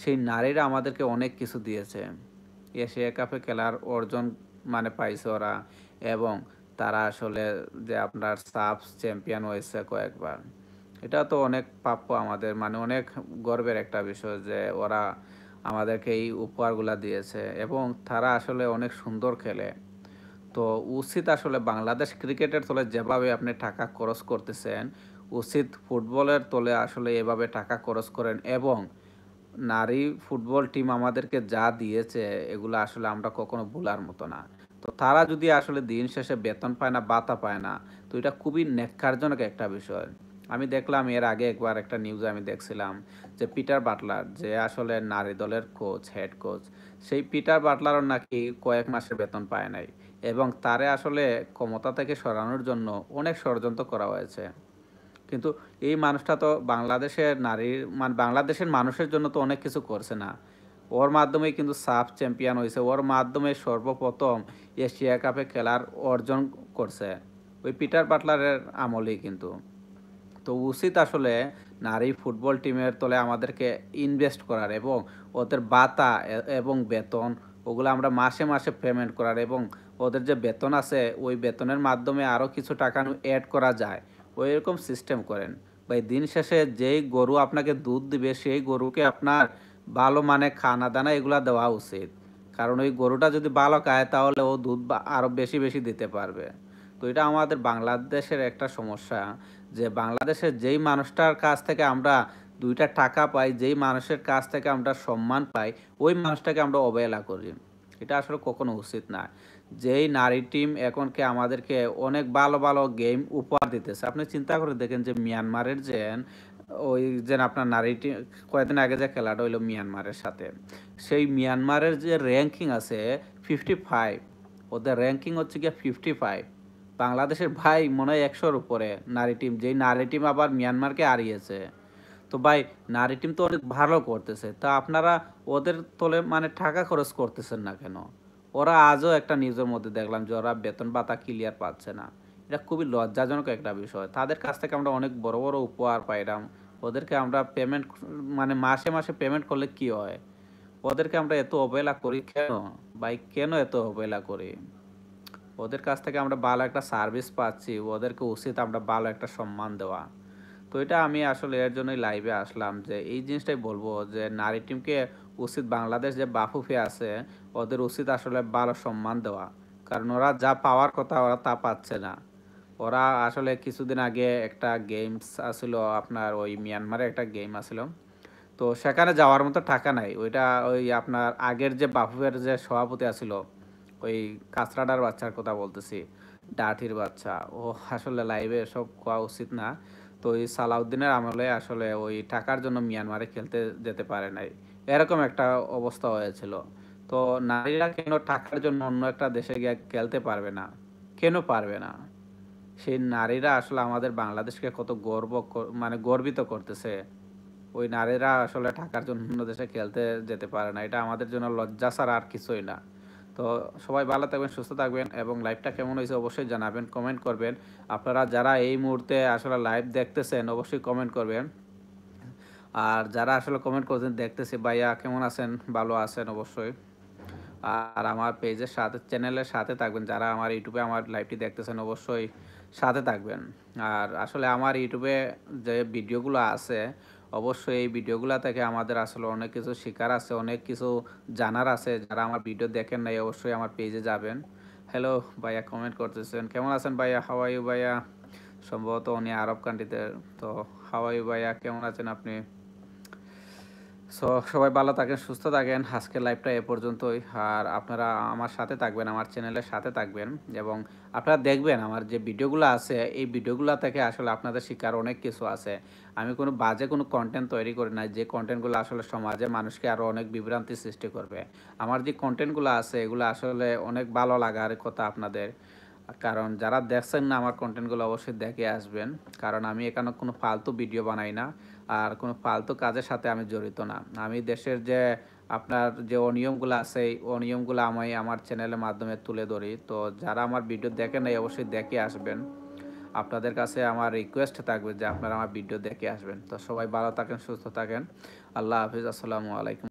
সেই নারীরা আমাদেরকে অনেক কিছু দিয়েছে। এশিয়া কাপে খেলার অর্জন পাইছে ওরা, এবং তারা আসলে যে আপনার সাফ চ্যাম্পিয়ন হয়েছে কয়েকবার। এটা তো অনেক প্রাপ্য আমাদের, অনেক গর্বের একটা বিষয় যে ওরা আমাদেরকে এই উপহারগুলা দিয়েছে, এবং তারা আসলে অনেক সুন্দর খেলে। তো উচিত আসলে বাংলাদেশ ক্রিকেটের তলে যেভাবে আপনি টাকা খরচ করতেছেন, উচিত ফুটবলের তলে আসলে এভাবে টাকা খরচ করেন, এবং নারী ফুটবল টিম আমাদেরকে যা দিয়েছে এগুলো আসলে আমরা কখনো ভোলার মতো না। তো তারা যদি আসলে দিন শেষে বেতন পায় না, ভাতা পায় না, তো এটা খুবই ন্যাক্কারজনক একটা বিষয়। আমি দেখলাম এর আগে একবার একটা নিউজে আমি দেখছিলাম যে পিটার বাটলার, যে আসলে নারী দলের কোচ, হেড কোচ, সেই পিটার বাটলারও নাকি কয়েক মাসের বেতন পায় নাই, এবং তারে আসলে ক্ষমতা থেকে সরানোর জন্য অনেক ষড়যন্ত্র করা হয়েছে। কিন্তু এই মানুষটা তো বাংলাদেশের নারীর বাংলাদেশের মানুষের জন্য তো অনেক কিছু করছে না। ওর মাধ্যমেই কিন্তু সাফ চ্যাম্পিয়ন হইছে। ওর মাধ্যমে সর্বপ্রথম এশিয়া কাপে খেলার অর্জন করছে। ওই পিটার বাটলারের আমলেই কিন্তু। তো উচিত আসলে নারী ফুটবল টিমের তলে আমাদেরকে ইনভেস্ট করার, এবং ওদের ভাতা এবং বেতন ওগুলো আমরা মাসে মাসে পেমেন্ট করার, এবং ওদের যে বেতন আছে ওই বেতনের মাধ্যমে আরও কিছু টাকা অ্যাড করা যায়, ওই রকম সিস্টেম করেন। ভাই দিন শেষে যেই গরু আপনাকে দুধ দিবে সেই গরুকে আপনার ভালো খানা দানা এগুলা দেওয়া উচিত। কারণ ওই গরুটা যদি ভালো খায় তাহলে ও দুধ আরও বেশি বেশি দিতে পারবে। তো এটা আমাদের বাংলাদেশের একটা সমস্যা, যে বাংলাদেশের যেই মানুষটার কাছ থেকে আমরা ২ টা টাকা পাই, যেই মানুষের কাছ থেকে আমরা সম্মান পাই, ওই মানুষটাকে আমরা অবহেলা করি। এটা আসলে কখনো উচিত না। যেই নারী টিম এখনকে আমাদেরকে অনেক ভালো, ভালো গেম উপহার দিতেছে। আপনি চিন্তা করে দেখেন যে মিয়ানমারের ওই আপনার নারী টিম কয়েকদিন আগে যে খেলাটা হইলো মিয়ানমারের সাথে। সেই মিয়ানমারের যে র‍্যাংকিং আছে 55, ওদের র‍্যাংকিং হচ্ছে গিয়ে 55। বাংলাদেশের ভাই মনে হয় ১০০ র উপরে নারী টিম, যেই নারী টিম আবার মিয়ানমারকে হারিয়েছে। তো ভাই নারী টিম তো অনেক ভালো করতেছে। তা আপনারা ওদের তলে টাকা খরচ করতেছেন না কেন? ওরা আজও একটা নিউজের মধ্যে দেখলাম যে ওরা বেতন ভাতা ক্লিয়ার পাচ্ছে না। এটা খুবই লজ্জাজনক একটা বিষয়। তাদের কাছ থেকে আমরা অনেক বড়, বড় উপহার পাইলাম। ওদেরকে আমরা পেমেন্ট মাসে, মাসে পেমেন্ট করলে কি হয়? ওদেরকে আমরা এত অবহেলা করি কেন? ভাই কেন এত অবহেলা করি? ওদের কাছ থেকে আমরা ভালো একটা সার্ভিস পাচ্ছি। ওদেরকে উচিত আমরা ভালো একটা সম্মান দেওয়া। তো এটা আমি আসলে এর জন্যই লাইভে আসলাম, যে এই জিনিসটাই বলবো যে নারী টিমকে উচিত, বাংলাদেশ যে বাফুফে আছে ওদের উচিত আসলে ভালো সম্মান দেওয়া। কারণ ওরা যা পাওয়ার কথা ওরা তা পাচ্ছে না। ওরা আসলে কিছুদিন আগে একটা গেমস আছিল, আপনার ওই মিয়ানমারে একটা গেম আছিল। তো সেখানে যাওয়ার মতো টাকা নাই। ওইটা ওই আপনার আগের যে বাফুফের যে সভাপতি আছিল, ওই কাঁচরাডার বাচ্চার কথা বলতেছি, ডাঠির বাচ্চা। ও আসলে লাইভে এসব কোয়া উচিত না। তো ওই সালাউদ্দিনের আমলে আসলে ওই টাকার জন্য মিয়ানমারে খেলতে যেতে পারে নাই। এরকম একটা অবস্থা হয়েছিল। তো নারীরা কেন টাকার জন্য অন্য একটা দেশে গিয়ে খেলতে পারবে না? কেন পারবে না? সেই নারীরা আসলে আমাদের বাংলাদেশকে কত গর্বিত করতেছে। ওই নারীরা আসলে টাকার জন্য অন্য দেশে খেলতে যেতে পারে না। এটা আমাদের জন্য লজ্জা ছাড়া আর কিছুই না। তো সবাই ভালো থাকবেন, সুস্থ থাকবেন, এবং লাইভটা কেমন হয়েছে অবশ্যই জানাবেন, কমেন্ট করবেন। আপনারা যারা এই মুহূর্তে আসলে লাইভ দেখতেছেন অবশ্যই কমেন্ট করবেন। আর যারা আসলে কমেন্ট করছেন দেখতেছি, ভাইয়া কেমন আছেন? ভালো আছেন অবশ্যই। আর আমার পেজের সাথে, চ্যানেলের সাথে থাকবেন। যারা আমার ইউটিউবে আমার লাইভটি দেখতেছেন অবশ্যই সাথে থাকবেন। আর আসলে আমার ইউটিউবে যে ভিডিওগুলো আছে, অবশ্যই এই ভিডিওগুলা থেকে আমাদের আসলে অনেক কিছু শেখার আছে, অনেক কিছু জানার আছে। যারা আমার ভিডিও দেখেন নাই অবশ্যই আমার পেজে যাবেন। হ্যালো ভাইয়া, কমেন্ট করতেছেন। কেমন আছেন ভাইয়া? হাউ আর ইউ ভাইয়া? সম্ভবত উনি আরব কান্ট্রিতে। তো হাউ আর ইউ ভাইয়া, কেমন আছেন আপনি? সো সবাই ভালো থাকেন, সুস্থ থাকেন। আজকের লাইভটা এ পর্যন্তই। আর আপনারা আমার সাথে থাকবেন, আমার চ্যানেলের সাথে থাকবেন, এবং আপনারা দেখবেন আমার যে ভিডিওগুলো আছে এই ভিডিওগুলো থেকে আসলে আপনাদের শিখার অনেক কিছু আছে। আমি কোনো বাজে কোনো কনটেন্ট তৈরি করি না, যে কনটেন্টগুলো আসলে সমাজে মানুষকে আরও অনেক বিভ্রান্তি সৃষ্টি করবে। আমার যে কনটেন্টগুলো আছে এগুলো আসলে অনেক ভালো লাগার কথা আপনাদের। কারণ যারা দেখছেন না আমার কনটেন্টগুলো অবশ্যই দেখে আসবেন। কারণ আমি এখানে কোনো ফালতু ভিডিও বানাই না। আর কোনো ফালতু কাজের সাথে আমি জড়িত না। আমি দেশের যে আপনার যে অনিয়মগুলো আছে এই অনিয়মগুলো আমি আমার চ্যানেলের মাধ্যমে তুলে ধরি। তো যারা আমার ভিডিও দেখেন নাই অবশ্যই দেখে আসবেন। আপনাদের কাছে আমার রিকোয়েস্ট থাকবে যে আপনারা আমার ভিডিও দেখে আসবেন। তো সবাই ভালো থাকেন, সুস্থ থাকেন। আল্লাহ হাফিজ। আসসালামু আলাইকুম।